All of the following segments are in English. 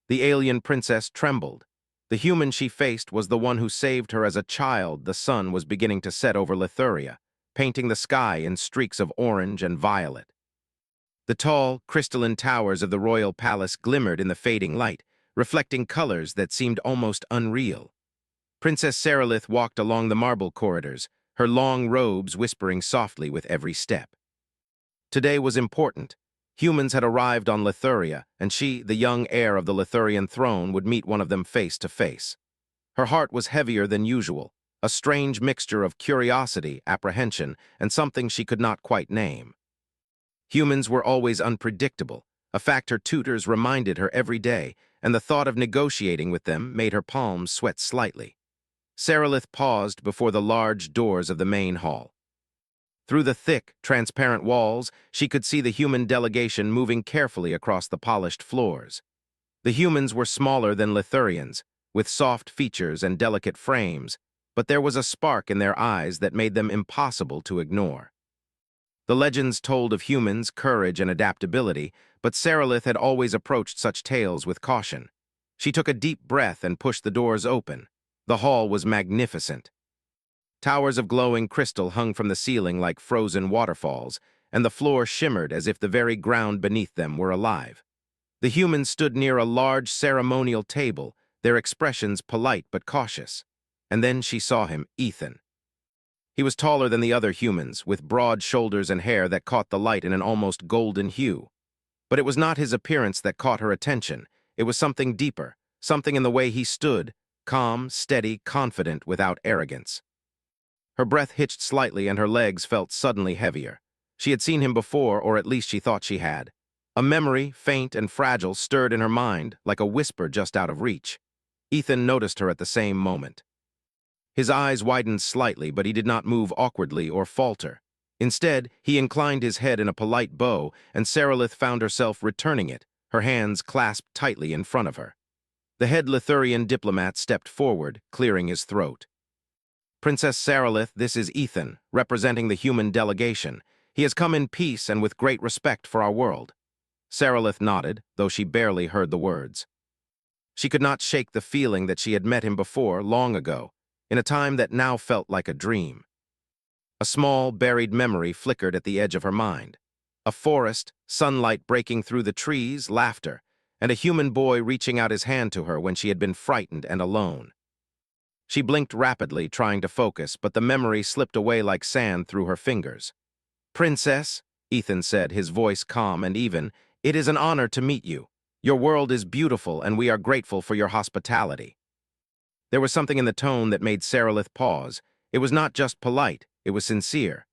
The alien princess trembled. The human she faced was the one who saved her as a child. The sun was beginning to set over Lithuria, painting the sky in streaks of orange and violet. The tall, crystalline towers of the royal palace glimmered in the fading light, reflecting colors that seemed almost unreal. Princess Sarilith walked along the marble corridors, her long robes whispering softly with every step. Today was important. Humans had arrived on Lithuria, and she, the young heir of the Lithurian throne, would meet one of them face to face. Her heart was heavier than usual, a strange mixture of curiosity, apprehension, and something she could not quite name. Humans were always unpredictable, a fact her tutors reminded her every day, and the thought of negotiating with them made her palms sweat slightly. Sarilith paused before the large doors of the main hall. Through the thick, transparent walls, she could see the human delegation moving carefully across the polished floors. The humans were smaller than Lithurians, with soft features and delicate frames, but there was a spark in their eyes that made them impossible to ignore. The legends told of humans' courage and adaptability, but Sarilith had always approached such tales with caution. She took a deep breath and pushed the doors open. The hall was magnificent. Towers of glowing crystal hung from the ceiling like frozen waterfalls, and the floor shimmered as if the very ground beneath them were alive. The humans stood near a large ceremonial table, their expressions polite but cautious. And then she saw him, Ethan. He was taller than the other humans, with broad shoulders and hair that caught the light in an almost golden hue. But it was not his appearance that caught her attention. It was something deeper, something in the way he stood, calm, steady, confident, without arrogance. Her breath hitched slightly and her legs felt suddenly heavier. She had seen him before, or at least she thought she had. A memory, faint and fragile, stirred in her mind, like a whisper just out of reach. Ethan noticed her at the same moment. His eyes widened slightly, but he did not move awkwardly or falter. Instead, he inclined his head in a polite bow, and Sarilith found herself returning it, her hands clasped tightly in front of her. The head Lithurian diplomat stepped forward, clearing his throat. "Princess Sarilith, this is Ethan, representing the human delegation. He has come in peace and with great respect for our world." Sarilith nodded, though she barely heard the words. She could not shake the feeling that she had met him before, long ago, in a time that now felt like a dream. A small, buried memory flickered at the edge of her mind. A forest, sunlight breaking through the trees, laughter, and a human boy reaching out his hand to her when she had been frightened and alone. She blinked rapidly, trying to focus, but the memory slipped away like sand through her fingers. "Princess," Ethan said, his voice calm and even, "it is an honor to meet you. Your world is beautiful, and we are grateful for your hospitality." There was something in the tone that made Sarilith pause. It was not just polite, it was sincere.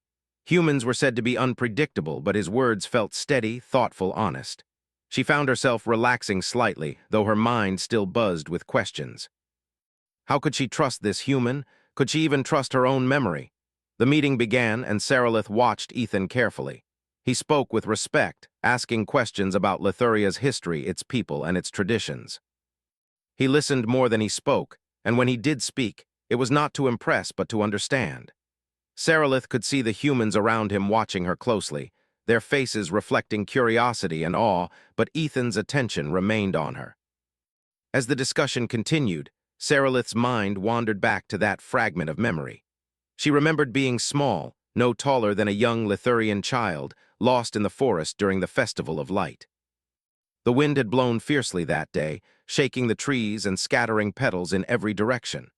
Humans were said to be unpredictable, but his words felt steady, thoughtful, honest. She found herself relaxing slightly, though her mind still buzzed with questions. How could she trust this human? Could she even trust her own memory? The meeting began, and Sarilith watched Ethan carefully. He spoke with respect, asking questions about Lithuria's history, its people, and its traditions. He listened more than he spoke, and when he did speak, it was not to impress but to understand. Sarilith could see the humans around him watching her closely, their faces reflecting curiosity and awe, but Ethan's attention remained on her. As the discussion continued, Sarilith's mind wandered back to that fragment of memory. She remembered being small, no taller than a young Lithurian child, lost in the forest during the Festival of Light. The wind had blown fiercely that day, shaking the trees and scattering petals in every direction.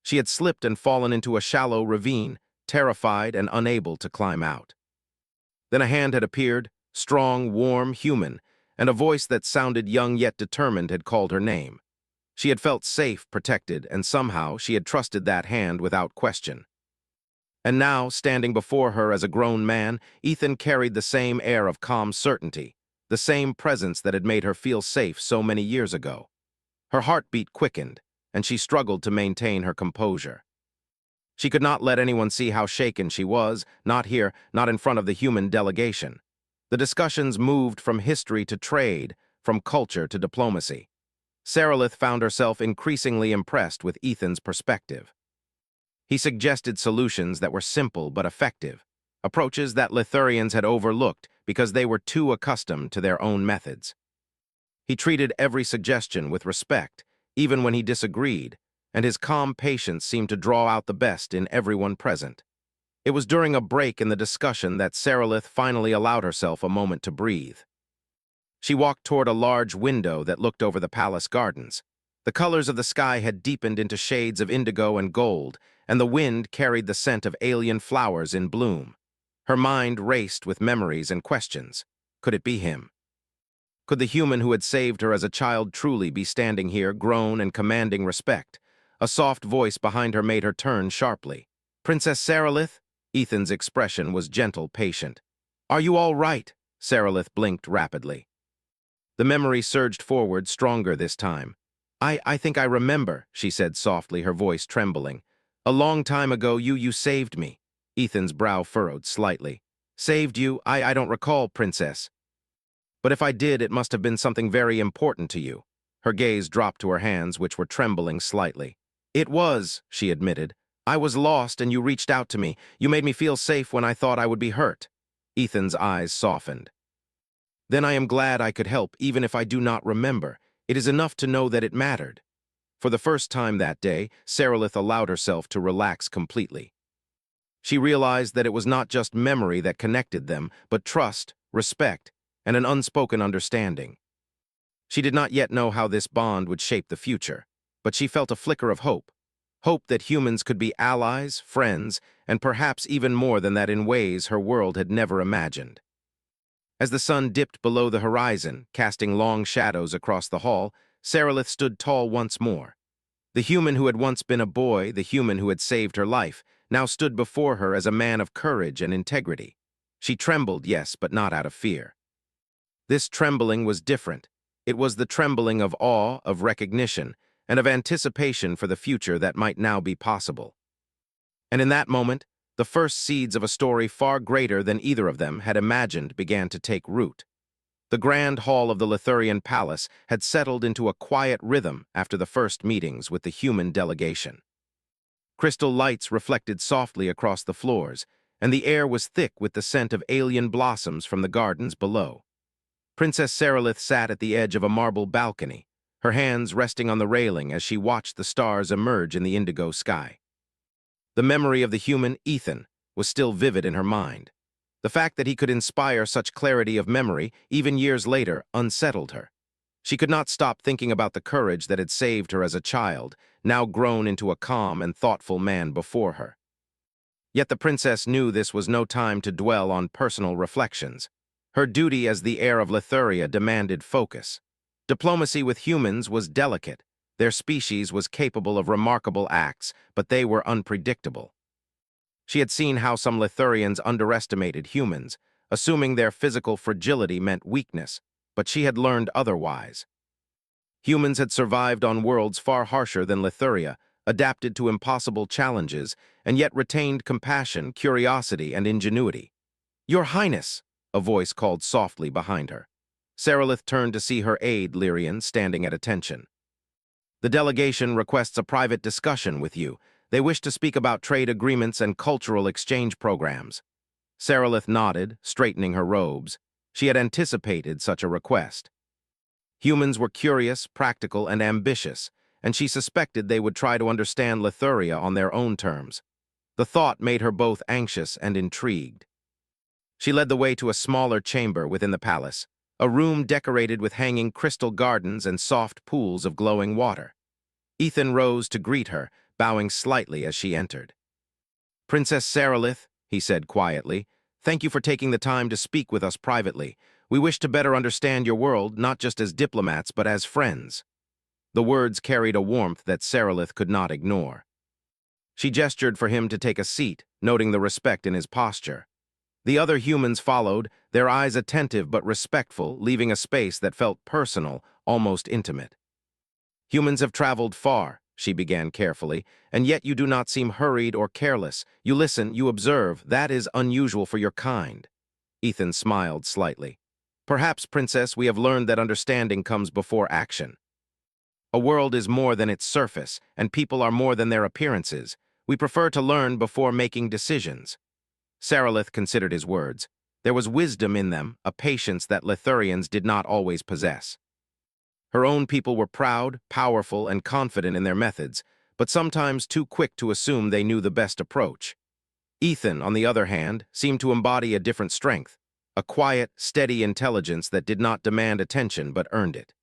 She had slipped and fallen into a shallow ravine, terrified and unable to climb out. Then a hand had appeared, strong, warm, human, and a voice that sounded young yet determined had called her name. She had felt safe, protected, and somehow she had trusted that hand without question. And now, standing before her as a grown man, Ethan carried the same air of calm certainty, the same presence that had made her feel safe so many years ago. Her heartbeat quickened, and she struggled to maintain her composure. She could not let anyone see how shaken she was, not here, not in front of the human delegation. The discussions moved from history to trade, from culture to diplomacy. Sarilith found herself increasingly impressed with Ethan's perspective. He suggested solutions that were simple but effective, approaches that Lithurians had overlooked because they were too accustomed to their own methods. He treated every suggestion with respect, even when he disagreed, and his calm patience seemed to draw out the best in everyone present. It was during a break in the discussion that Sarilith finally allowed herself a moment to breathe. She walked toward a large window that looked over the palace gardens. The colors of the sky had deepened into shades of indigo and gold, and the wind carried the scent of alien flowers in bloom. Her mind raced with memories and questions. Could it be him? Could the human who had saved her as a child truly be standing here, grown and commanding respect? A soft voice behind her made her turn sharply. "Princess Sarilith?" Ethan's expression was gentle, patient. "Are you all right?" Sarilith blinked rapidly. The memory surged forward, stronger this time. I think I remember," she said softly, her voice trembling. "A long time ago you saved me." Ethan's brow furrowed slightly. "Saved you? I don't recall, Princess. But if I did, it must have been something very important to you." Her gaze dropped to her hands, which were trembling slightly. "It was," she admitted. "I was lost and you reached out to me. You made me feel safe when I thought I would be hurt." Ethan's eyes softened. "Then I am glad I could help, even if I do not remember. It is enough to know that it mattered." For the first time that day, Sarilith allowed herself to relax completely. She realized that it was not just memory that connected them, but trust, respect, and an unspoken understanding. She did not yet know how this bond would shape the future, but she felt a flicker of hope. Hope that humans could be allies, friends, and perhaps even more than that in ways her world had never imagined. As the sun dipped below the horizon, casting long shadows across the hall, Sarilith stood tall once more. The human who had once been a boy, the human who had saved her life, now stood before her as a man of courage and integrity. She trembled, yes, but not out of fear. This trembling was different. It was the trembling of awe, of recognition, and of anticipation for the future that might now be possible. And in that moment, the first seeds of a story far greater than either of them had imagined began to take root. The grand hall of the Lithurian palace had settled into a quiet rhythm after the first meetings with the human delegation. Crystal lights reflected softly across the floors, and the air was thick with the scent of alien blossoms from the gardens below. Princess Sarilith sat at the edge of a marble balcony, her hands resting on the railing as she watched the stars emerge in the indigo sky. The memory of the human, Ethan, was still vivid in her mind. The fact that he could inspire such clarity of memory, even years later, unsettled her. She could not stop thinking about the courage that had saved her as a child, now grown into a calm and thoughtful man before her. Yet the princess knew this was no time to dwell on personal reflections. Her duty as the heir of Lithuria demanded focus. Diplomacy with humans was delicate. Their species was capable of remarkable acts, but they were unpredictable. She had seen how some Lithurians underestimated humans, assuming their physical fragility meant weakness, but she had learned otherwise. Humans had survived on worlds far harsher than Lithuria, adapted to impossible challenges, and yet retained compassion, curiosity, and ingenuity. "Your Highness," a voice called softly behind her. Sarilith turned to see her aide, Lyrian, standing at attention. "The delegation requests a private discussion with you. They wish to speak about trade agreements and cultural exchange programs." Sarilith nodded, straightening her robes. She had anticipated such a request. Humans were curious, practical, and ambitious, and she suspected they would try to understand Lithuria on their own terms. The thought made her both anxious and intrigued. She led the way to a smaller chamber within the palace, a room decorated with hanging crystal gardens and soft pools of glowing water. Ethan rose to greet her, bowing slightly as she entered. "Princess Sarilith," he said quietly, "thank you for taking the time to speak with us privately. We wish to better understand your world, not just as diplomats, but as friends." The words carried a warmth that Sarilith could not ignore. She gestured for him to take a seat, noting the respect in his posture. The other humans followed, their eyes attentive but respectful, leaving a space that felt personal, almost intimate. "Humans have traveled far," she began carefully, "and yet you do not seem hurried or careless. You listen, you observe. That is unusual for your kind." Ethan smiled slightly. "Perhaps, Princess, we have learned that understanding comes before action. A world is more than its surface, and people are more than their appearances. We prefer to learn before making decisions." Sarilith considered his words. There was wisdom in them, a patience that Lithurians did not always possess. Her own people were proud, powerful, and confident in their methods, but sometimes too quick to assume they knew the best approach. Ethan, on the other hand, seemed to embody a different strength, a quiet, steady intelligence that did not demand attention but earned it.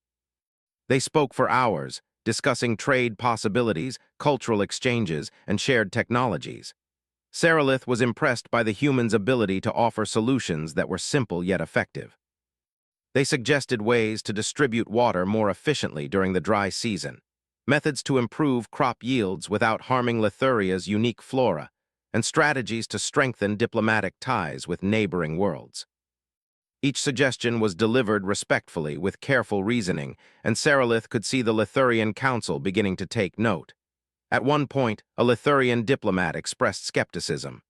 They spoke for hours, discussing trade possibilities, cultural exchanges, and shared technologies. Sarilith was impressed by the humans' ability to offer solutions that were simple yet effective. They suggested ways to distribute water more efficiently during the dry season, methods to improve crop yields without harming Lithuria's unique flora, and strategies to strengthen diplomatic ties with neighboring worlds. Each suggestion was delivered respectfully with careful reasoning, and Sarilith could see the Lithurian council beginning to take note. At one point, a Lithurian diplomat expressed skepticism.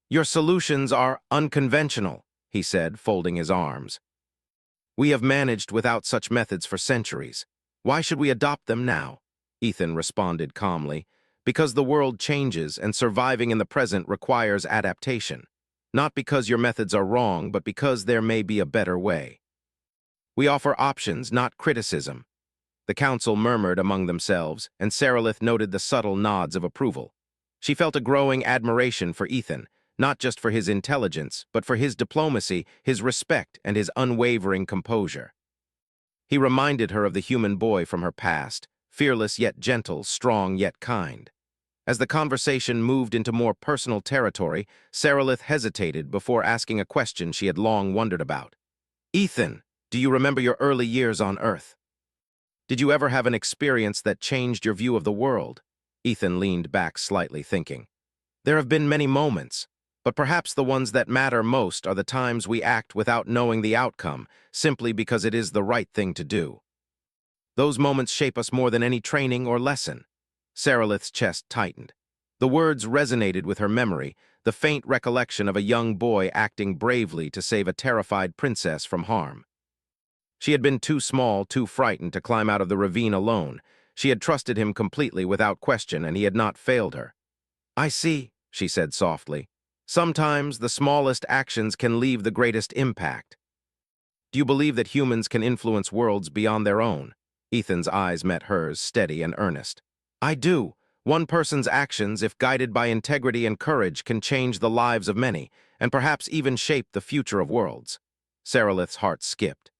"Your solutions are unconventional," he said, folding his arms. "We have managed without such methods for centuries. Why should we adopt them now?" Ethan responded calmly. "Because the world changes and surviving in the present requires adaptation. Not because your methods are wrong, but because there may be a better way. We offer options, not criticism." The council murmured among themselves, and Sarilith noted the subtle nods of approval. She felt a growing admiration for Ethan, not just for his intelligence, but for his diplomacy, his respect, and his unwavering composure. He reminded her of the human boy from her past, fearless yet gentle, strong yet kind. As the conversation moved into more personal territory, Sarilith hesitated before asking a question she had long wondered about. "Ethan, do you remember your early years on Earth? Did you ever have an experience that changed your view of the world?" Ethan leaned back slightly, thinking. "There have been many moments, but perhaps the ones that matter most are the times we act without knowing the outcome, simply because it is the right thing to do. Those moments shape us more than any training or lesson." Sarilith's chest tightened. The words resonated with her memory, the faint recollection of a young boy acting bravely to save a terrified princess from harm. She had been too small, too frightened to climb out of the ravine alone. She had trusted him completely without question, and he had not failed her. "I see," she said softly. "Sometimes the smallest actions can leave the greatest impact." "Do you believe that humans can influence worlds beyond their own?" Ethan's eyes met hers, steady and earnest. "I do. One person's actions, if guided by integrity and courage, can change the lives of many, and perhaps even shape the future of worlds." Sarilith's heart skipped.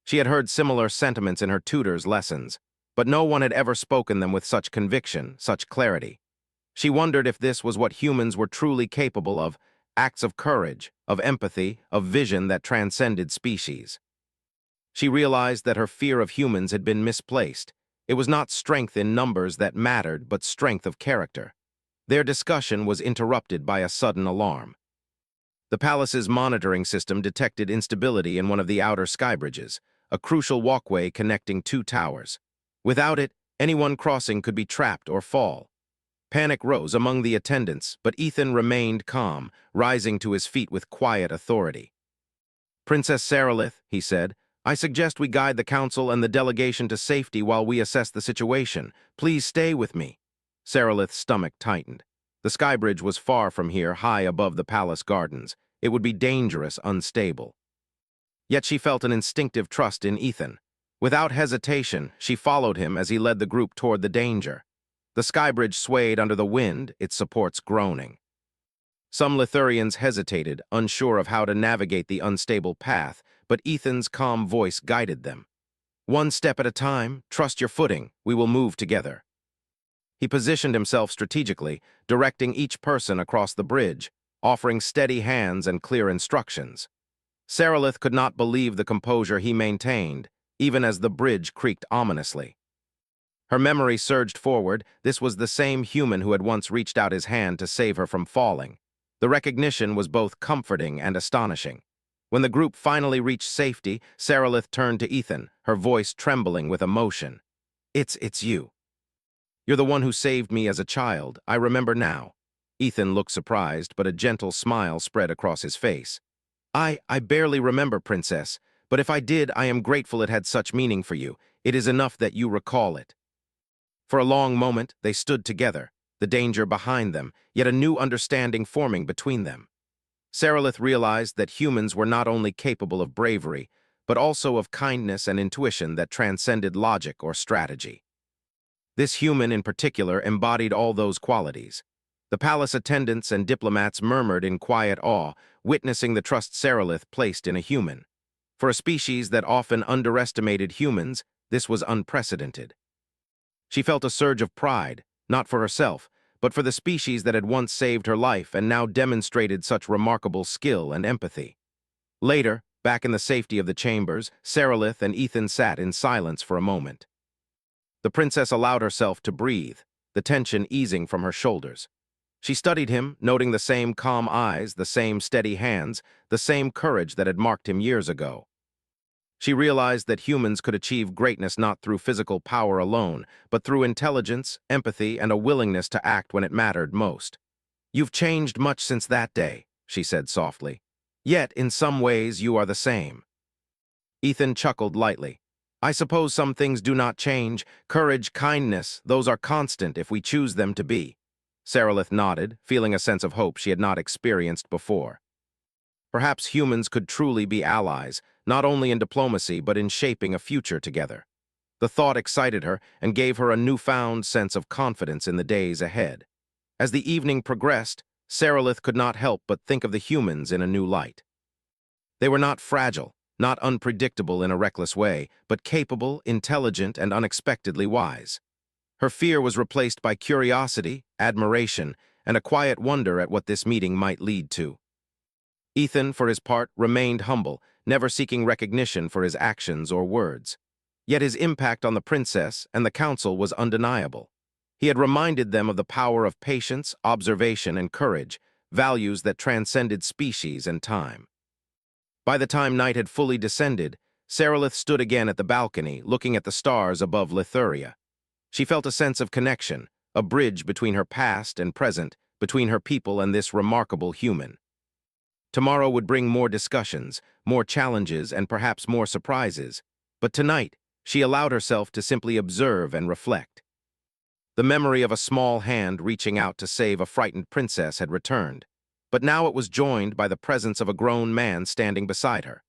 She had heard similar sentiments in her tutor's lessons, but no one had ever spoken them with such conviction, such clarity. She wondered if this was what humans were truly capable of, acts of courage, of empathy, of vision that transcended species. She realized that her fear of humans had been misplaced. It was not strength in numbers that mattered, but strength of character. Their discussion was interrupted by a sudden alarm. The palace's monitoring system detected instability in one of the outer skybridges, a crucial walkway connecting two towers. Without it, anyone crossing could be trapped or fall. Panic rose among the attendants, but Ethan remained calm, rising to his feet with quiet authority. "Princess Sarilith," he said, "I suggest we guide the council and the delegation to safety while we assess the situation. Please stay with me." Sarilith's stomach tightened. The skybridge was far from here, high above the palace gardens. It would be dangerous, unstable. Yet she felt an instinctive trust in Ethan. Without hesitation, she followed him as he led the group toward the danger. The skybridge swayed under the wind, its supports groaning. Some Lithurians hesitated, unsure of how to navigate the unstable path, but Ethan's calm voice guided them. "One step at a time, trust your footing, we will move together." He positioned himself strategically, directing each person across the bridge, offering steady hands and clear instructions. Sarilith could not believe the composure he maintained, even as the bridge creaked ominously. Her memory surged forward. This was the same human who had once reached out his hand to save her from falling. The recognition was both comforting and astonishing. When the group finally reached safety, Sarilith turned to Ethan, her voice trembling with emotion. It's you. You're the one who saved me as a child. I remember now." Ethan looked surprised, but a gentle smile spread across his face. I barely remember, Princess, but if I did, I am grateful it had such meaning for you. It is enough that you recall it." For a long moment, they stood together, the danger behind them, yet a new understanding forming between them. Sarilith realized that humans were not only capable of bravery, but also of kindness and intuition that transcended logic or strategy. This human in particular embodied all those qualities. The palace attendants and diplomats murmured in quiet awe, witnessing the trust Sarilith placed in a human. For a species that often underestimated humans, this was unprecedented. She felt a surge of pride, not for herself, but for the species that had once saved her life and now demonstrated such remarkable skill and empathy. Later, back in the safety of the chambers, Sarilith and Ethan sat in silence for a moment. The princess allowed herself to breathe, the tension easing from her shoulders. She studied him, noting the same calm eyes, the same steady hands, the same courage that had marked him years ago. She realized that humans could achieve greatness not through physical power alone, but through intelligence, empathy, and a willingness to act when it mattered most. "You've changed much since that day," she said softly. "Yet, in some ways, you are the same." Ethan chuckled lightly. "I suppose some things do not change. Courage, kindness, those are constant if we choose them to be." Sarilith nodded, feeling a sense of hope she had not experienced before. Perhaps humans could truly be allies, not only in diplomacy but in shaping a future together. The thought excited her and gave her a newfound sense of confidence in the days ahead. As the evening progressed, Sarilith could not help but think of the humans in a new light. They were not fragile, not unpredictable in a reckless way, but capable, intelligent, and unexpectedly wise. Her fear was replaced by curiosity, admiration, and a quiet wonder at what this meeting might lead to. Ethan, for his part, remained humble, never seeking recognition for his actions or words. Yet his impact on the princess and the council was undeniable. He had reminded them of the power of patience, observation, and courage, values that transcended species and time. By the time night had fully descended, Sarilith stood again at the balcony, looking at the stars above Lithuria. She felt a sense of connection, a bridge between her past and present, between her people and this remarkable human. Tomorrow would bring more discussions, more challenges, and perhaps more surprises, but tonight she allowed herself to simply observe and reflect. The memory of a small hand reaching out to save a frightened princess had returned, but now it was joined by the presence of a grown man standing beside her,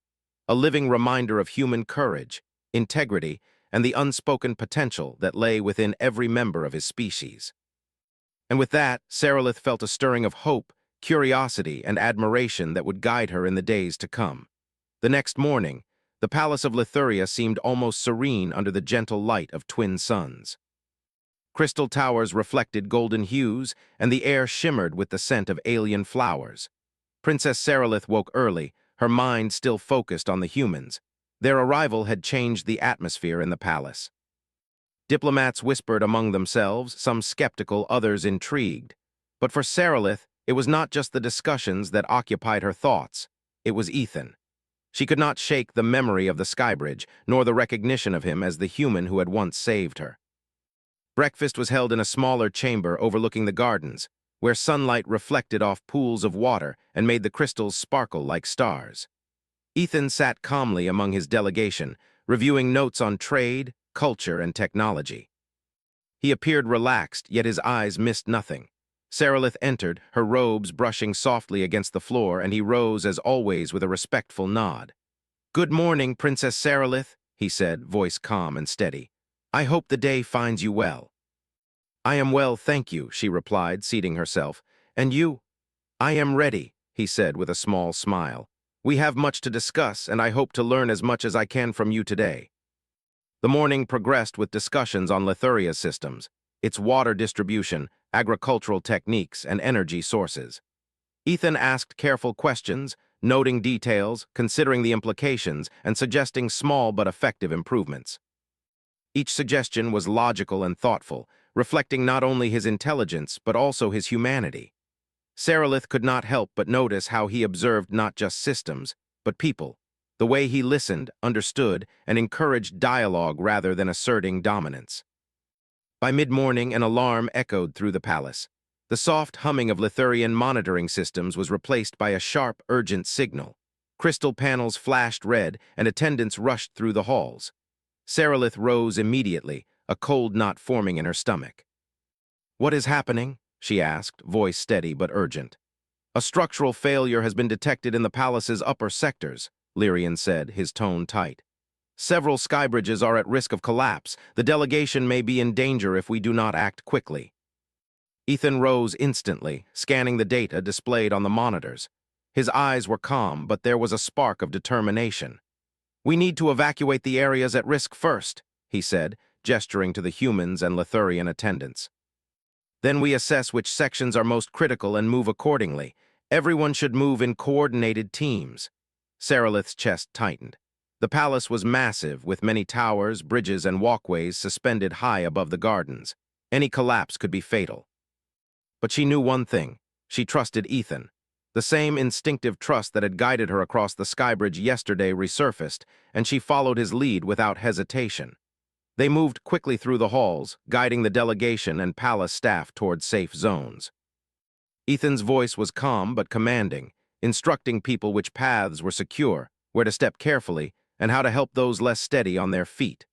a living reminder of human courage, integrity, and the unspoken potential that lay within every member of his species. And with that, Sarilith felt a stirring of hope, curiosity, and admiration that would guide her in the days to come. The next morning, the palace of Lithuria seemed almost serene under the gentle light of twin suns. Crystal towers reflected golden hues, and the air shimmered with the scent of alien flowers. Princess Sarilith woke early, her mind still focused on the humans. Their arrival had changed the atmosphere in the palace. Diplomats whispered among themselves, some skeptical, others intrigued. But for Sarilith, it was not just the discussions that occupied her thoughts. It was Ethan. She could not shake the memory of the Skybridge, nor the recognition of him as the human who had once saved her. Breakfast was held in a smaller chamber overlooking the gardens, where sunlight reflected off pools of water and made the crystals sparkle like stars. Ethan sat calmly among his delegation, reviewing notes on trade, culture, and technology. He appeared relaxed, yet his eyes missed nothing. Sarilith entered, her robes brushing softly against the floor, and he rose as always with a respectful nod. "Good morning, Princess Sarilith," he said, voice calm and steady. "I hope the day finds you well." "I am well, thank you," she replied, seating herself. "And you?" "I am ready," he said with a small smile. "We have much to discuss, and I hope to learn as much as I can from you today." The morning progressed with discussions on Lithuria's systems, its water distribution, agricultural techniques, and energy sources. Ethan asked careful questions, noting details, considering the implications, and suggesting small but effective improvements. Each suggestion was logical and thoughtful, reflecting not only his intelligence but also his humanity. Sarilith could not help but notice how he observed not just systems, but people, the way he listened, understood, and encouraged dialogue rather than asserting dominance. By mid-morning, an alarm echoed through the palace. The soft humming of Lithurian monitoring systems was replaced by a sharp, urgent signal. Crystal panels flashed red, and attendants rushed through the halls. Sarilith rose immediately, a cold knot forming in her stomach. "What is happening?" she asked, voice steady but urgent. "A structural failure has been detected in the palace's upper sectors," Lyrian said, his tone tight. Several sky bridges are at risk of collapse. The delegation may be in danger if we do not act quickly. Ethan rose instantly, scanning the data displayed on the monitors. His eyes were calm, but there was a spark of determination. "We need to evacuate the areas at risk first," he said, gesturing to the humans and Lithurian attendants. "Then we assess which sections are most critical and move accordingly. Everyone should move in coordinated teams." Sarilith's chest tightened. The palace was massive, with many towers, bridges, and walkways suspended high above the gardens. Any collapse could be fatal. But she knew one thing. She trusted Ethan. The same instinctive trust that had guided her across the skybridge yesterday resurfaced, and she followed his lead without hesitation. They moved quickly through the halls, guiding the delegation and palace staff toward safe zones. Ethan's voice was calm but commanding, instructing people which paths were secure, where to step carefully, and how to help those less steady on their feet.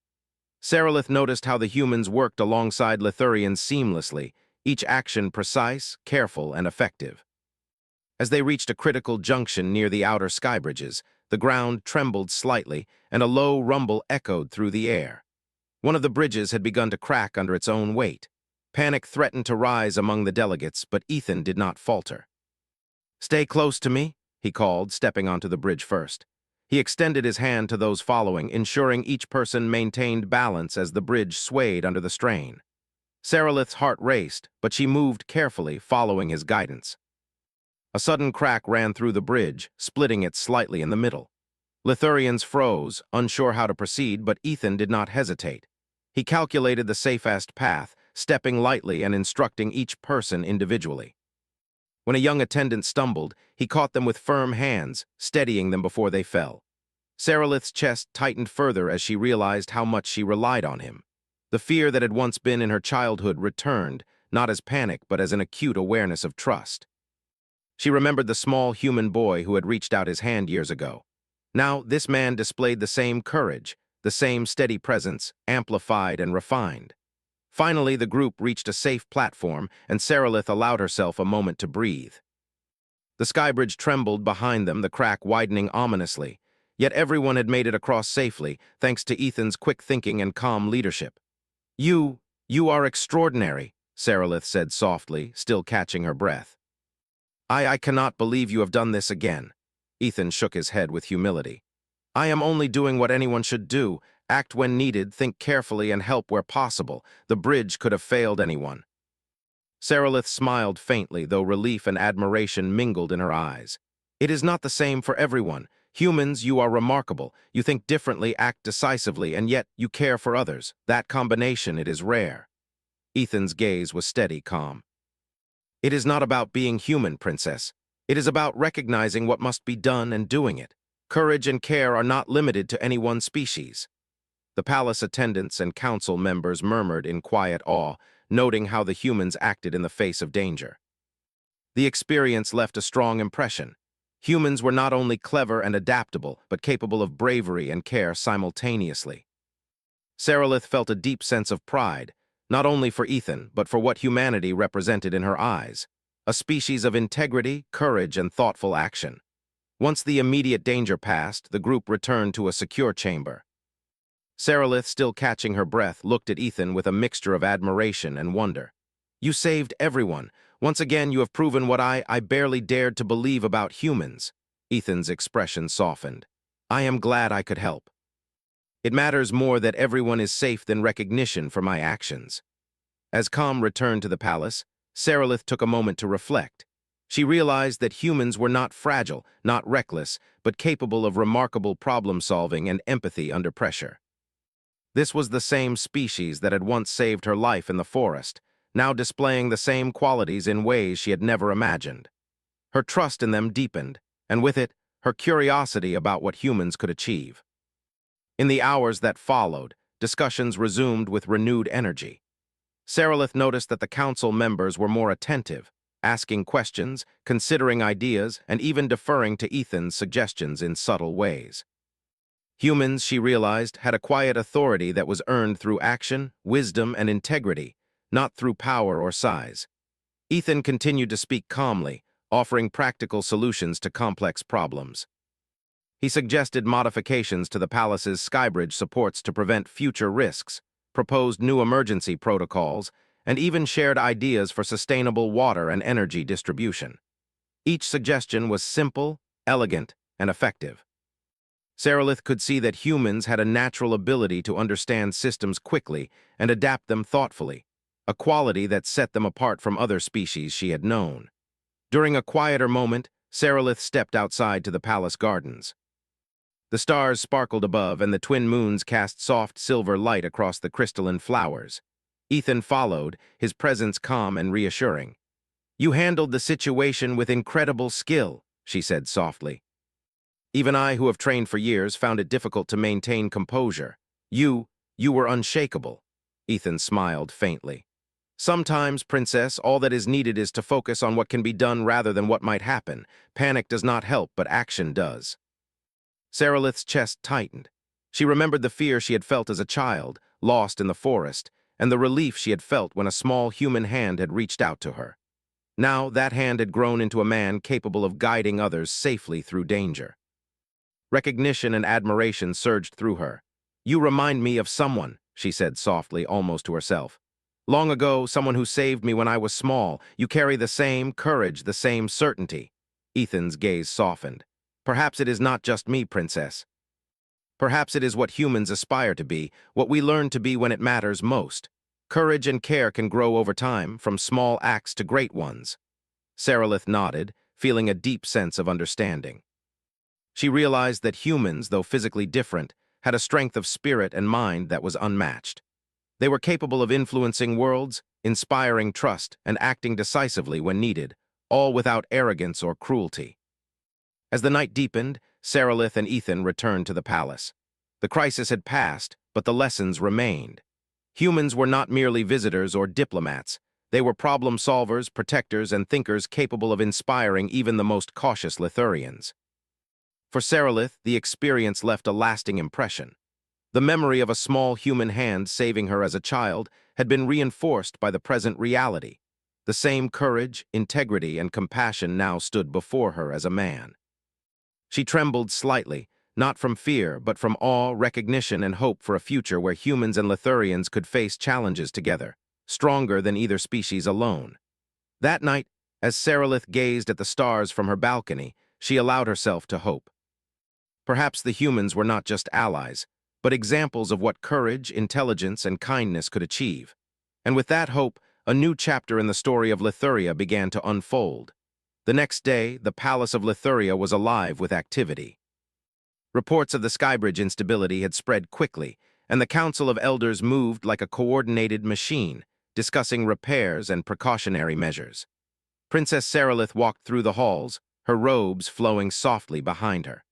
Sarilith noticed how the humans worked alongside Lithurians seamlessly, each action precise, careful, and effective. As they reached a critical junction near the outer skybridges, the ground trembled slightly, and a low rumble echoed through the air. One of the bridges had begun to crack under its own weight. Panic threatened to rise among the delegates, but Ethan did not falter. "Stay close to me," he called, stepping onto the bridge first. He extended his hand to those following, ensuring each person maintained balance as the bridge swayed under the strain. Sarilith's heart raced, but she moved carefully, following his guidance. A sudden crack ran through the bridge, splitting it slightly in the middle. Lithurians froze, unsure how to proceed, but Ethan did not hesitate. He calculated the safest path, stepping lightly and instructing each person individually. When a young attendant stumbled, he caught them with firm hands, steadying them before they fell. Sarilith's chest tightened further as she realized how much she relied on him. The fear that had once been in her childhood returned, not as panic but as an acute awareness of trust. She remembered the small human boy who had reached out his hand years ago. Now, this man displayed the same courage, the same steady presence, amplified and refined. Finally, the group reached a safe platform, and Sarilith allowed herself a moment to breathe. The skybridge trembled behind them, the crack widening ominously. Yet everyone had made it across safely, thanks to Ethan's quick thinking and calm leadership. You are extraordinary," Sarilith said softly, still catching her breath. I cannot believe you have done this again." Ethan shook his head with humility. "I am only doing what anyone should do. Act when needed, think carefully, and help where possible. The bridge could have failed anyone." Sarilith smiled faintly, though relief and admiration mingled in her eyes. "It is not the same for everyone. Humans, you are remarkable. You think differently, act decisively, and yet you care for others. That combination, it is rare." Ethan's gaze was steady, calm. "It is not about being human, Princess. It is about recognizing what must be done and doing it. Courage and care are not limited to any one species." The palace attendants and council members murmured in quiet awe, noting how the humans acted in the face of danger. The experience left a strong impression. Humans were not only clever and adaptable, but capable of bravery and care simultaneously. Sarilith felt a deep sense of pride, not only for Ethan, but for what humanity represented in her eyes, a species of integrity, courage, and thoughtful action. Once the immediate danger passed, the group returned to a secure chamber. Sarilith, still catching her breath, looked at Ethan with a mixture of admiration and wonder. "You saved everyone. Once again, you have proven what I barely dared to believe about humans." Ethan's expression softened. "I am glad I could help. It matters more that everyone is safe than recognition for my actions." As calm returned to the palace, Sarilith took a moment to reflect. She realized that humans were not fragile, not reckless, but capable of remarkable problem-solving and empathy under pressure. This was the same species that had once saved her life in the forest, now displaying the same qualities in ways she had never imagined. Her trust in them deepened, and with it, her curiosity about what humans could achieve. In the hours that followed, discussions resumed with renewed energy. Sarilith noticed that the council members were more attentive, asking questions, considering ideas, and even deferring to Ethan's suggestions in subtle ways. Humans, she realized, had a quiet authority that was earned through action, wisdom, and integrity, not through power or size. Ethan continued to speak calmly, offering practical solutions to complex problems. He suggested modifications to the palace's skybridge supports to prevent future risks, proposed new emergency protocols, and even shared ideas for sustainable water and energy distribution. Each suggestion was simple, elegant, and effective. Sarilith could see that humans had a natural ability to understand systems quickly and adapt them thoughtfully, a quality that set them apart from other species she had known. During a quieter moment, Sarilith stepped outside to the palace gardens. The stars sparkled above, and the twin moons cast soft silver light across the crystalline flowers. Ethan followed, his presence calm and reassuring. "You handled the situation with incredible skill," she said softly. "Even I, who have trained for years, found it difficult to maintain composure. You were unshakable." Ethan smiled faintly. "Sometimes, Princess, all that is needed is to focus on what can be done rather than what might happen. Panic does not help, but action does." Sarilith's chest tightened. She remembered the fear she had felt as a child, lost in the forest, and the relief she had felt when a small human hand had reached out to her. Now that hand had grown into a man capable of guiding others safely through danger. Recognition and admiration surged through her. "You remind me of someone," she said softly, almost to herself. "Long ago, someone who saved me when I was small. You carry the same courage, the same certainty." Ethan's gaze softened. "Perhaps it is not just me, Princess. Perhaps it is what humans aspire to be, what we learn to be when it matters most. Courage and care can grow over time, from small acts to great ones." Sarilith nodded, feeling a deep sense of understanding. She realized that humans, though physically different, had a strength of spirit and mind that was unmatched. They were capable of influencing worlds, inspiring trust, and acting decisively when needed, all without arrogance or cruelty. As the night deepened, Sarilith and Ethan returned to the palace. The crisis had passed, but the lessons remained. Humans were not merely visitors or diplomats. They were problem solvers, protectors, and thinkers capable of inspiring even the most cautious Lithurians. For Sarilith, the experience left a lasting impression. The memory of a small human hand saving her as a child had been reinforced by the present reality. The same courage, integrity, and compassion now stood before her as a man. She trembled slightly, not from fear, but from awe, recognition, and hope for a future where humans and Lithurians could face challenges together, stronger than either species alone. That night, as Sarilith gazed at the stars from her balcony, she allowed herself to hope. Perhaps the humans were not just allies, but examples of what courage, intelligence, and kindness could achieve. And with that hope, a new chapter in the story of Lithuria began to unfold. The next day, the Palace of Lithuria was alive with activity. Reports of the skybridge instability had spread quickly, and the Council of Elders moved like a coordinated machine, discussing repairs and precautionary measures. Princess Sarilith walked through the halls, her robes flowing softly behind her.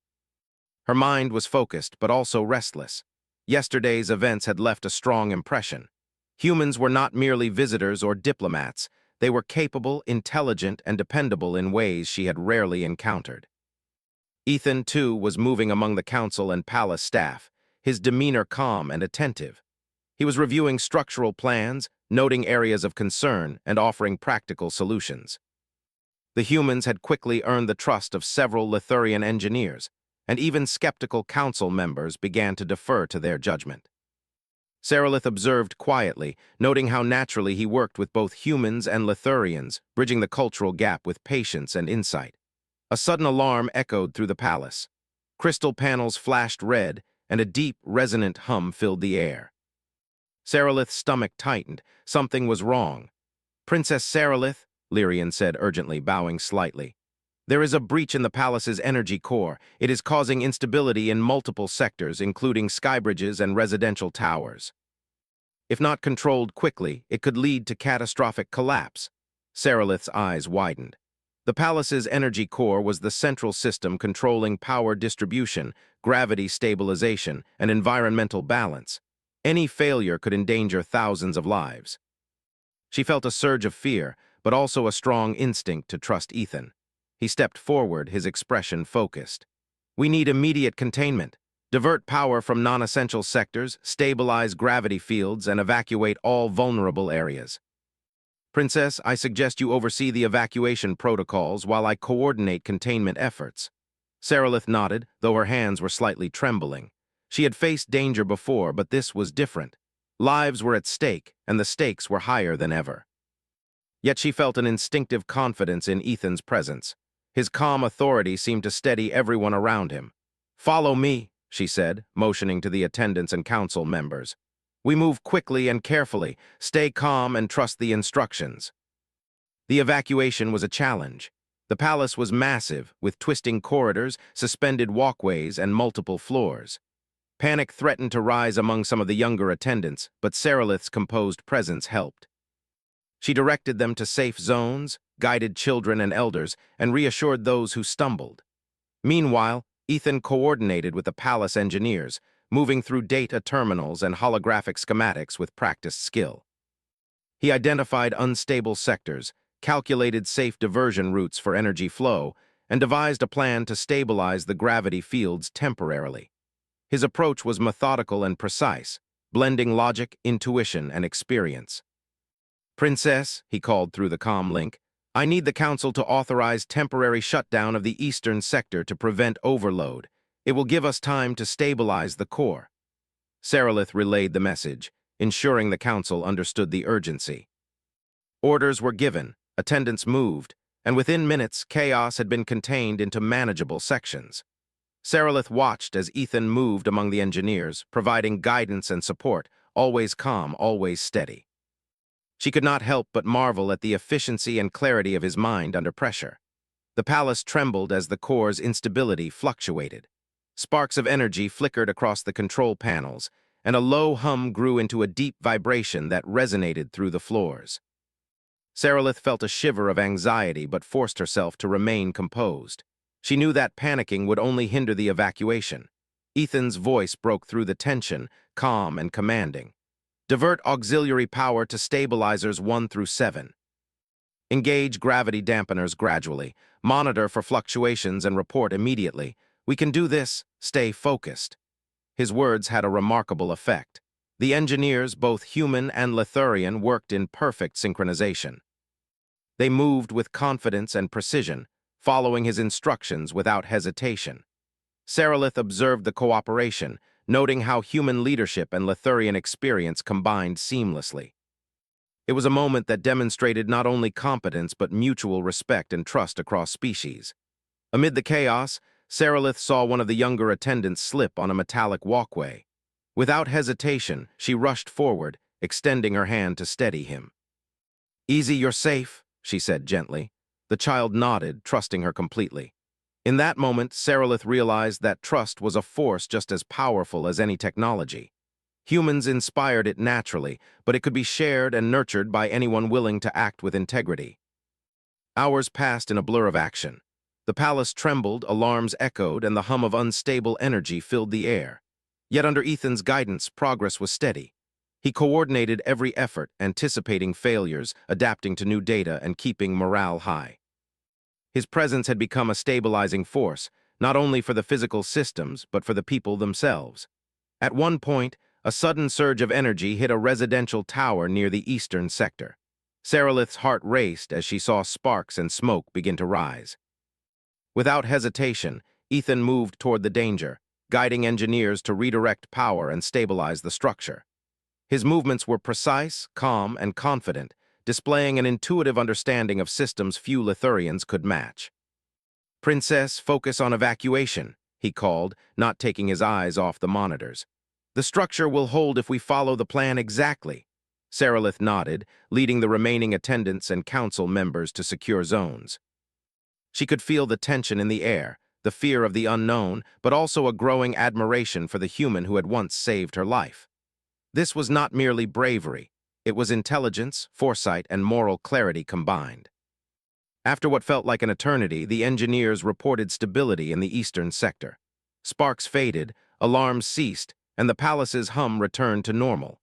Her mind was focused, but also restless. Yesterday's events had left a strong impression. Humans were not merely visitors or diplomats. They were capable, intelligent, and dependable in ways she had rarely encountered. Ethan, too, was moving among the council and palace staff, his demeanor calm and attentive. He was reviewing structural plans, noting areas of concern, and offering practical solutions. The humans had quickly earned the trust of several Lithurian engineers, and even skeptical council members began to defer to their judgment. Sarilith observed quietly, noting how naturally he worked with both humans and Lithurians, bridging the cultural gap with patience and insight. A sudden alarm echoed through the palace. Crystal panels flashed red, and a deep, resonant hum filled the air. Sarilith's stomach tightened. Something was wrong. "Princess Sarilith," Lyrian said urgently, bowing slightly. "There is a breach in the palace's energy core. It is causing instability in multiple sectors, including skybridges and residential towers. If not controlled quickly, it could lead to catastrophic collapse." Sarilith's eyes widened. The palace's energy core was the central system controlling power distribution, gravity stabilization, and environmental balance. Any failure could endanger thousands of lives. She felt a surge of fear, but also a strong instinct to trust Ethan. He stepped forward, his expression focused. "We need immediate containment. Divert power from non-essential sectors, stabilize gravity fields, and evacuate all vulnerable areas. Princess, I suggest you oversee the evacuation protocols while I coordinate containment efforts." Sarilith nodded, though her hands were slightly trembling. She had faced danger before, but this was different. Lives were at stake, and the stakes were higher than ever. Yet she felt an instinctive confidence in Ethan's presence. His calm authority seemed to steady everyone around him. "Follow me," she said, motioning to the attendants and council members. "We move quickly and carefully. Stay calm and trust the instructions." The evacuation was a challenge. The palace was massive, with twisting corridors, suspended walkways, and multiple floors. Panic threatened to rise among some of the younger attendants, but Sarilith's composed presence helped. She directed them to safe zones, guided children and elders, and reassured those who stumbled. Meanwhile, Ethan coordinated with the palace engineers, moving through data terminals and holographic schematics with practiced skill. He identified unstable sectors, calculated safe diversion routes for energy flow, and devised a plan to stabilize the gravity fields temporarily. His approach was methodical and precise, blending logic, intuition, and experience. "Princess," he called through the comm link, "I need the council to authorize temporary shutdown of the eastern sector to prevent overload. It will give us time to stabilize the core." Sarilith relayed the message, ensuring the council understood the urgency. Orders were given, attendants moved, and within minutes, chaos had been contained into manageable sections. Sarilith watched as Ethan moved among the engineers, providing guidance and support, always calm, always steady. She could not help but marvel at the efficiency and clarity of his mind under pressure. The palace trembled as the core's instability fluctuated. Sparks of energy flickered across the control panels, and a low hum grew into a deep vibration that resonated through the floors. Sarilith felt a shiver of anxiety but forced herself to remain composed. She knew that panicking would only hinder the evacuation. Ethan's voice broke through the tension, calm and commanding. "Divert auxiliary power to stabilizers 1 through 7. Engage gravity dampeners gradually. Monitor for fluctuations and report immediately. We can do this. Stay focused." His words had a remarkable effect. The engineers, both human and Lithurian, worked in perfect synchronization. They moved with confidence and precision, following his instructions without hesitation. Sarilith observed the cooperation, noting how human leadership and Lithurian experience combined seamlessly. It was a moment that demonstrated not only competence but mutual respect and trust across species. Amid the chaos, Sarilith saw one of the younger attendants slip on a metallic walkway. Without hesitation, she rushed forward, extending her hand to steady him. "Easy, you're safe," she said gently. The child nodded, trusting her completely. In that moment, Sarilith realized that trust was a force just as powerful as any technology. Humans inspired it naturally, but it could be shared and nurtured by anyone willing to act with integrity. Hours passed in a blur of action. The palace trembled, alarms echoed, and the hum of unstable energy filled the air. Yet under Ethan's guidance, progress was steady. He coordinated every effort, anticipating failures, adapting to new data, and keeping morale high. His presence had become a stabilizing force, not only for the physical systems, but for the people themselves. At one point, a sudden surge of energy hit a residential tower near the eastern sector. Sarilith's heart raced as she saw sparks and smoke begin to rise. Without hesitation, Ethan moved toward the danger, guiding engineers to redirect power and stabilize the structure. His movements were precise, calm, and confident, displaying an intuitive understanding of systems few Lithurians could match. "Princess, focus on evacuation," he called, not taking his eyes off the monitors. "The structure will hold if we follow the plan exactly." Sarilith nodded, leading the remaining attendants and council members to secure zones. She could feel the tension in the air, the fear of the unknown, but also a growing admiration for the human who had once saved her life. This was not merely bravery. It was intelligence, foresight, and moral clarity combined. After what felt like an eternity, the engineers reported stability in the eastern sector. Sparks faded, alarms ceased, and the palace's hum returned to normal.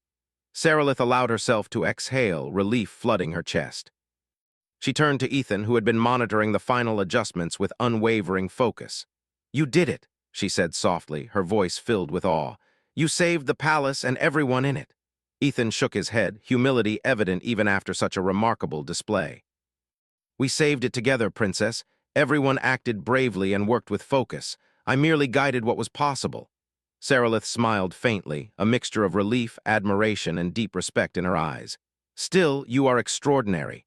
Sarilith allowed herself to exhale, relief flooding her chest. She turned to Ethan, who had been monitoring the final adjustments with unwavering focus. "You did it," she said softly, her voice filled with awe. "You saved the palace and everyone in it." Ethan shook his head, humility evident even after such a remarkable display. "We saved it together, Princess. Everyone acted bravely and worked with focus. I merely guided what was possible. Sarilith smiled faintly, a mixture of relief, admiration, and deep respect in her eyes. Still, you are extraordinary.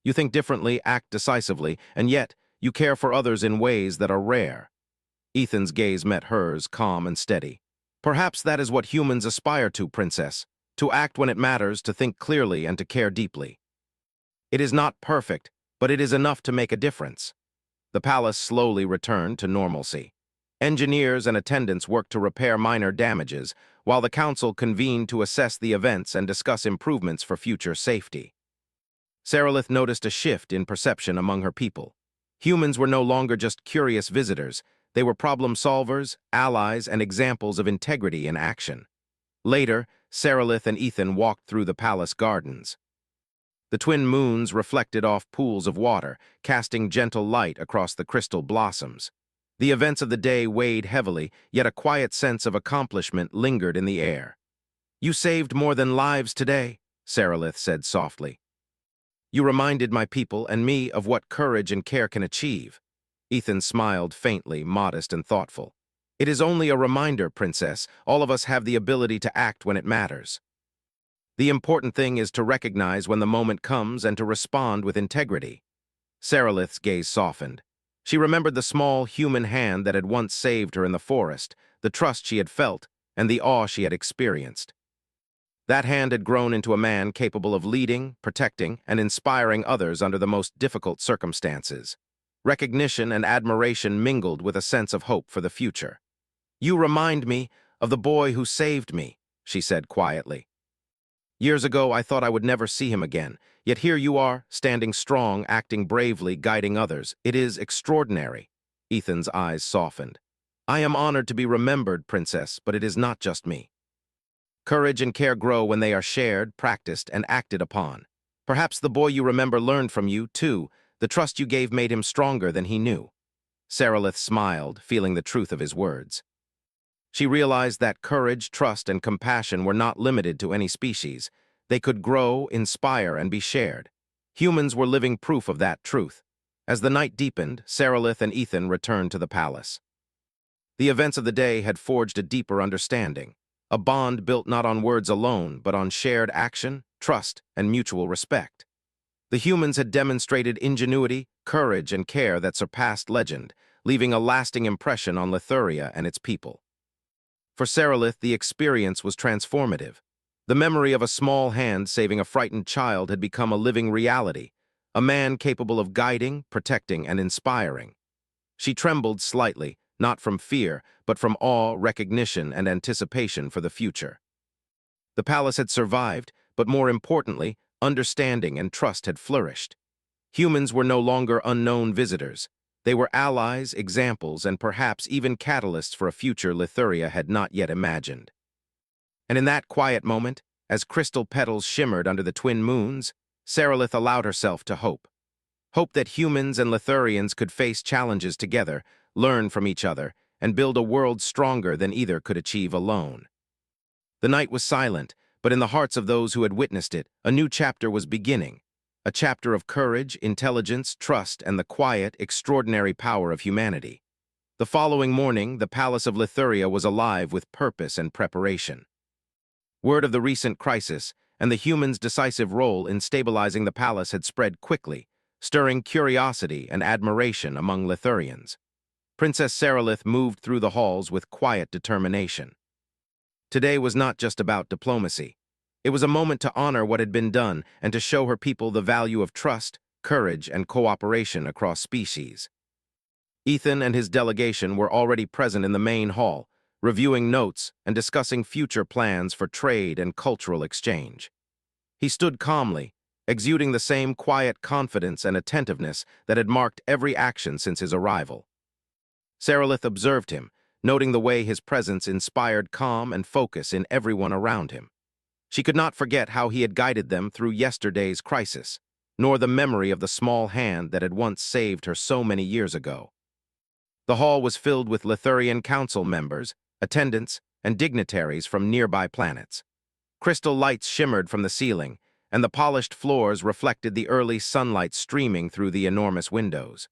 You think differently, act decisively, and yet you care for others in ways that are rare. Ethan's gaze met hers, calm and steady. Perhaps that is what humans aspire to, Princess. To act when it matters, to think clearly, and to care deeply. It is not perfect, but it is enough to make a difference. The palace slowly returned to normalcy. Engineers and attendants worked to repair minor damages, while the council convened to assess the events and discuss improvements for future safety. Sarilith noticed a shift in perception among her people. Humans were no longer just curious visitors. They were problem solvers, allies, and examples of integrity in action. Later, Sarilith and Ethan walked through the palace gardens. The twin moons reflected off pools of water, casting gentle light across the crystal blossoms. The events of the day weighed heavily, yet a quiet sense of accomplishment lingered in the air. "You saved more than lives today," Sarilith said softly. "You reminded my people and me of what courage and care can achieve." Ethan smiled faintly, modest and thoughtful. "It is only a reminder, Princess. All of us have the ability to act when it matters. The important thing is to recognize when the moment comes and to respond with integrity." Sarilith's gaze softened. She remembered the small human hand that had once saved her in the forest, the trust she had felt, and the awe she had experienced. That hand had grown into a man capable of leading, protecting, and inspiring others under the most difficult circumstances. Recognition and admiration mingled with a sense of hope for the future. "You remind me of the boy who saved me," she said quietly. "Years ago, I thought I would never see him again, yet here you are, standing strong, acting bravely, guiding others. It is extraordinary." Ethan's eyes softened. "I am honored to be remembered, Princess, but it is not just me. Courage and care grow when they are shared, practiced, and acted upon. Perhaps the boy you remember learned from you, too. The trust you gave made him stronger than he knew." Sarilith smiled, feeling the truth of his words. She realized that courage, trust, and compassion were not limited to any species. They could grow, inspire, and be shared. Humans were living proof of that truth. As the night deepened, Sarilith and Ethan returned to the palace. The events of the day had forged a deeper understanding, a bond built not on words alone, but on shared action, trust, and mutual respect. The humans had demonstrated ingenuity, courage, and care that surpassed legend, leaving a lasting impression on Lithuria and its people. For Sarilith, the experience was transformative. The memory of a small hand saving a frightened child had become a living reality, a man capable of guiding, protecting, and inspiring. She trembled slightly, not from fear, but from awe, recognition, and anticipation for the future. The palace had survived, but more importantly, understanding and trust had flourished. Humans were no longer unknown visitors. They were allies, examples, and perhaps even catalysts for a future Lithuria had not yet imagined. And in that quiet moment, as crystal petals shimmered under the twin moons, Sarilith allowed herself to hope. Hope that humans and Lithurians could face challenges together, learn from each other, and build a world stronger than either could achieve alone. The night was silent, but in the hearts of those who had witnessed it, a new chapter was beginning. A chapter of courage, intelligence, trust, and the quiet, extraordinary power of humanity. The following morning, the palace of Lithuria was alive with purpose and preparation. Word of the recent crisis and the humans' decisive role in stabilizing the palace had spread quickly, stirring curiosity and admiration among Lithurians. Princess Sarilith moved through the halls with quiet determination. Today was not just about diplomacy. It was a moment to honor what had been done and to show her people the value of trust, courage, and cooperation across species. Ethan and his delegation were already present in the main hall, reviewing notes and discussing future plans for trade and cultural exchange. He stood calmly, exuding the same quiet confidence and attentiveness that had marked every action since his arrival. Sarilith observed him, noting the way his presence inspired calm and focus in everyone around him. She could not forget how he had guided them through yesterday's crisis, nor the memory of the small hand that had once saved her so many years ago. The hall was filled with Lithurian council members, attendants, and dignitaries from nearby planets. Crystal lights shimmered from the ceiling, and the polished floors reflected the early sunlight streaming through the enormous windows.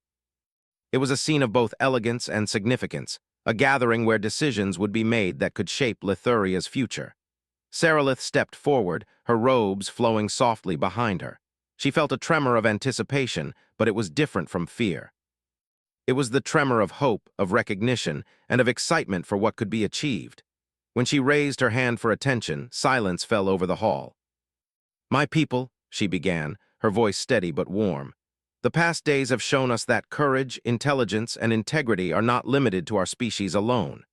It was a scene of both elegance and significance, a gathering where decisions would be made that could shape Lithuria's future. Sarilith stepped forward, her robes flowing softly behind her. She felt a tremor of anticipation, but it was different from fear. It was the tremor of hope, of recognition, and of excitement for what could be achieved. When she raised her hand for attention, silence fell over the hall. "My people," she began, her voice steady but warm, "the past days have shown us that courage, intelligence, and integrity are not limited to our species alone.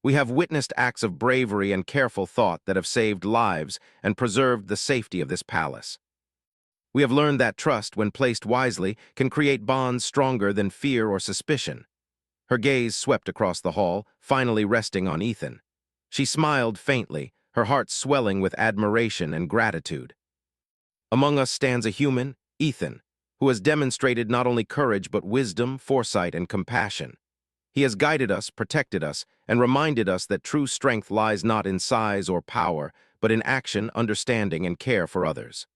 We have witnessed acts of bravery and careful thought that have saved lives and preserved the safety of this palace. We have learned that trust, when placed wisely, can create bonds stronger than fear or suspicion." Her gaze swept across the hall, finally resting on Ethan. She smiled faintly, her heart swelling with admiration and gratitude. "Among us stands a human, Ethan, who has demonstrated not only courage but wisdom, foresight, and compassion. He has guided us, protected us, and reminded us that true strength lies not in size or power, but in action, understanding, and care for others."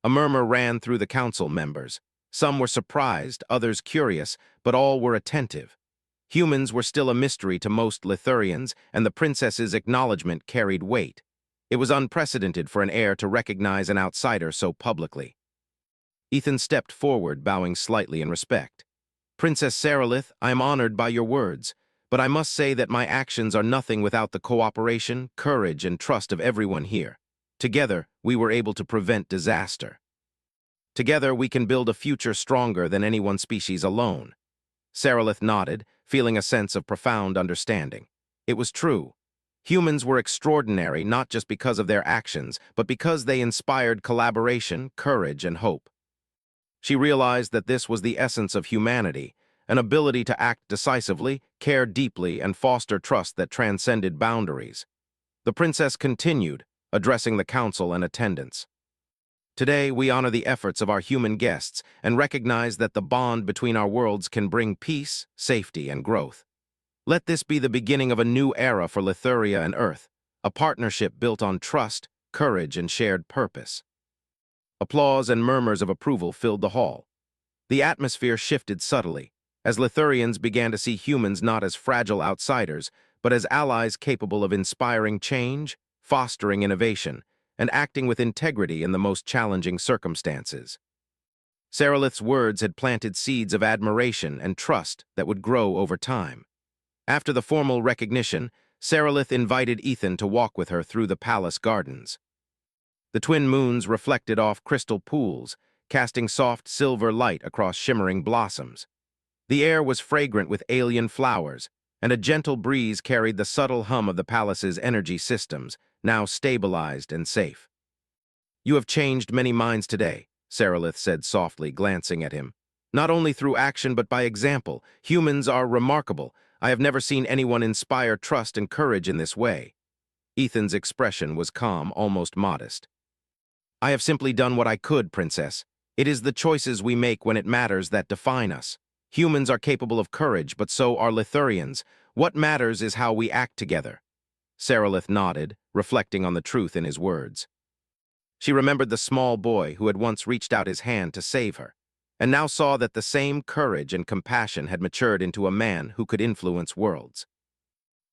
A murmur ran through the council members. Some were surprised, others curious, but all were attentive. Humans were still a mystery to most Lithurians, and the princess's acknowledgement carried weight. It was unprecedented for an heir to recognize an outsider so publicly. Ethan stepped forward, bowing slightly in respect. "Princess Sarilith, I am honored by your words, but I must say that my actions are nothing without the cooperation, courage, and trust of everyone here. Together, we were able to prevent disaster. Together, we can build a future stronger than any one species alone." Sarilith nodded, feeling a sense of profound understanding. It was true. Humans were extraordinary not just because of their actions, but because they inspired collaboration, courage, and hope. She realized that this was the essence of humanity, an ability to act decisively, care deeply, and foster trust that transcended boundaries. The princess continued, addressing the council and attendants. "Today, we honor the efforts of our human guests and recognize that the bond between our worlds can bring peace, safety, and growth. Let this be the beginning of a new era for Lithuria and Earth, a partnership built on trust, courage, and shared purpose." Applause and murmurs of approval filled the hall. The atmosphere shifted subtly, as Lithurians began to see humans not as fragile outsiders, but as allies capable of inspiring change, fostering innovation, and acting with integrity in the most challenging circumstances. Sarilith's words had planted seeds of admiration and trust that would grow over time. After the formal recognition, Sarilith invited Ethan to walk with her through the palace gardens. The twin moons reflected off crystal pools, casting soft silver light across shimmering blossoms. The air was fragrant with alien flowers, and a gentle breeze carried the subtle hum of the palace's energy systems, now stabilized and safe. "You have changed many minds today," Sarilith said softly, glancing at him. "Not only through action but by example. Humans are remarkable. I have never seen anyone inspire trust and courage in this way." Ethan's expression was calm, almost modest. "I have simply done what I could, Princess. It is the choices we make when it matters that define us. Humans are capable of courage, but so are Lithurians. What matters is how we act together." Sarilith nodded, reflecting on the truth in his words. She remembered the small boy who had once reached out his hand to save her, and now saw that the same courage and compassion had matured into a man who could influence worlds.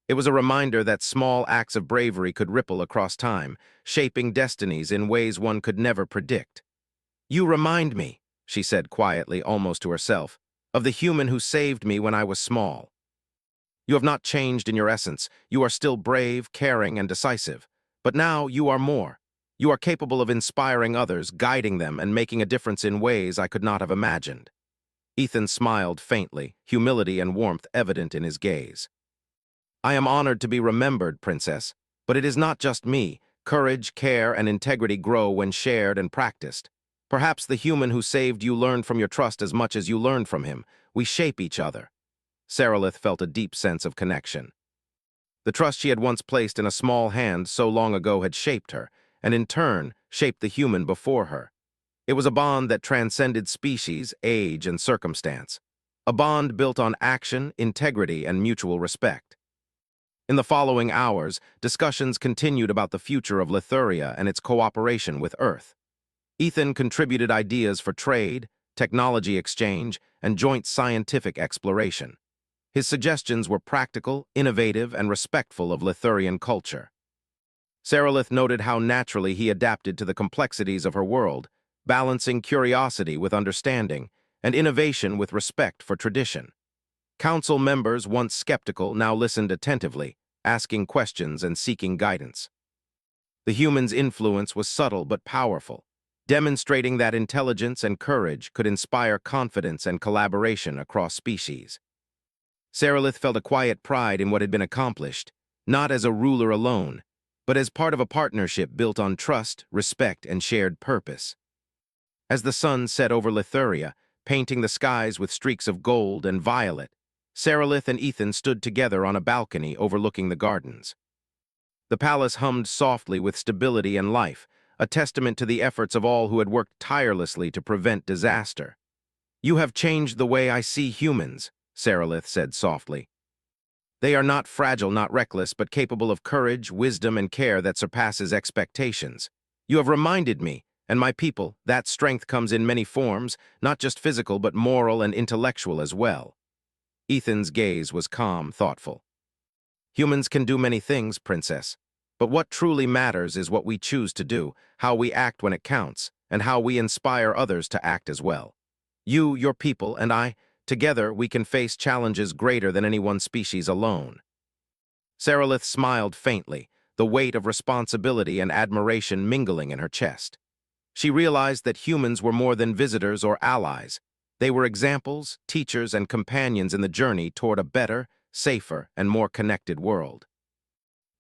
It was a reminder that small acts of bravery could ripple across time, shaping destinies in ways one could never predict. "You remind me," she said quietly, almost to herself, "of the human who saved me when I was small. You have not changed in your essence. You are still brave, caring, and decisive. But now you are more. You are capable of inspiring others, guiding them, and making a difference in ways I could not have imagined." Ethan smiled faintly, humility and warmth evident in his gaze. "I am honored to be remembered, Princess, but it is not just me. Courage, care, and integrity grow when shared and practiced. Perhaps the human who saved you learned from your trust as much as you learned from him. We shape each other." Sarilith felt a deep sense of connection. The trust she had once placed in a small hand so long ago had shaped her, and in turn, shaped the human before her. It was a bond that transcended species, age, and circumstance. A bond built on action, integrity, and mutual respect. In the following hours, discussions continued about the future of Lithuria and its cooperation with Earth. Ethan contributed ideas for trade, technology exchange, and joint scientific exploration. His suggestions were practical, innovative, and respectful of Lithurian culture. Sarilith noted how naturally he adapted to the complexities of her world, balancing curiosity with understanding and innovation with respect for tradition. Council members, once skeptical, now listened attentively, asking questions and seeking guidance. The human's influence was subtle but powerful, demonstrating that intelligence and courage could inspire confidence and collaboration across species. Sarilith felt a quiet pride in what had been accomplished, not as a ruler alone, but as part of a partnership built on trust, respect, and shared purpose. As the sun set over Lithuria, painting the skies with streaks of gold and violet, Sarilith and Ethan stood together on a balcony overlooking the gardens. The palace hummed softly with stability and life, a testament to the efforts of all who had worked tirelessly to prevent disaster. "You have changed the way I see humans," Sarilith said softly. "They are not fragile, not reckless, but capable of courage, wisdom, and care that surpasses expectations. You have reminded me, and my people, that strength comes in many forms, not just physical but moral and intellectual as well." Ethan's gaze was calm, thoughtful. "Humans can do many things, Princess, but what truly matters is what we choose to do, how we act when it counts, and how we inspire others to act as well. You, your people, and I, together we can face challenges greater than any one species alone." Sarilith smiled faintly, the weight of responsibility and admiration mingling in her chest. She realized that humans were more than visitors or allies. They were examples, teachers, and companions in the journey toward a better, safer, and more connected world.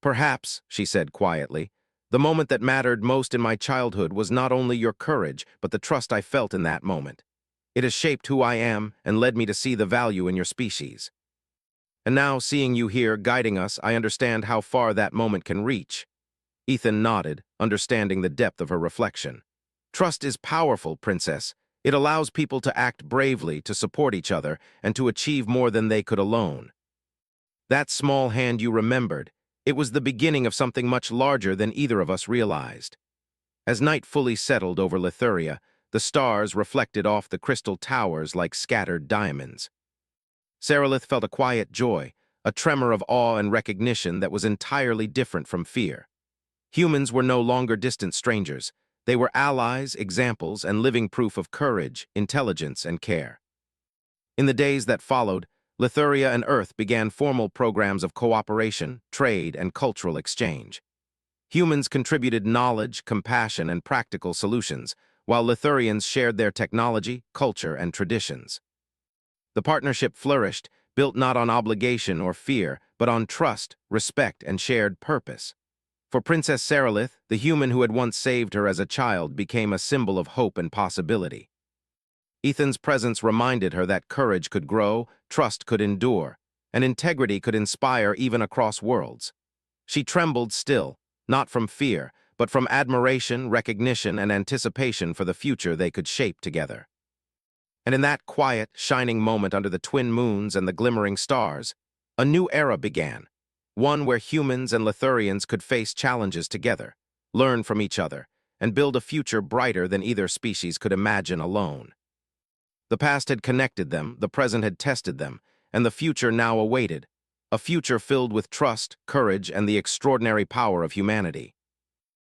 "Perhaps," she said quietly, "the moment that mattered most in my childhood was not only your courage, but the trust I felt in that moment. It has shaped who I am and led me to see the value in your species. And now, seeing you here guiding us, I understand how far that moment can reach." Ethan nodded, understanding the depth of her reflection. "Trust is powerful, Princess. It allows people to act bravely, to support each other, and to achieve more than they could alone. That small hand you remembered, it was the beginning of something much larger than either of us realized." As night fully settled over Lithuria, the stars reflected off the crystal towers like scattered diamonds. Sarilith felt a quiet joy, a tremor of awe and recognition that was entirely different from fear. Humans were no longer distant strangers. They were allies, examples, and living proof of courage, intelligence, and care. In the days that followed, Lithuria and Earth began formal programs of cooperation, trade, and cultural exchange. Humans contributed knowledge, compassion, and practical solutions, while Lithurians shared their technology, culture, and traditions. The partnership flourished, built not on obligation or fear, but on trust, respect, and shared purpose. For Princess Sarilith, the human who had once saved her as a child became a symbol of hope and possibility. Ethan's presence reminded her that courage could grow, trust could endure, and integrity could inspire even across worlds. She trembled still, not from fear, but from admiration, recognition, and anticipation for the future they could shape together. And in that quiet, shining moment under the twin moons and the glimmering stars, a new era began, one where humans and Lithurians could face challenges together, learn from each other, and build a future brighter than either species could imagine alone. The past had connected them, the present had tested them, and the future now awaited, a future filled with trust, courage, and the extraordinary power of humanity.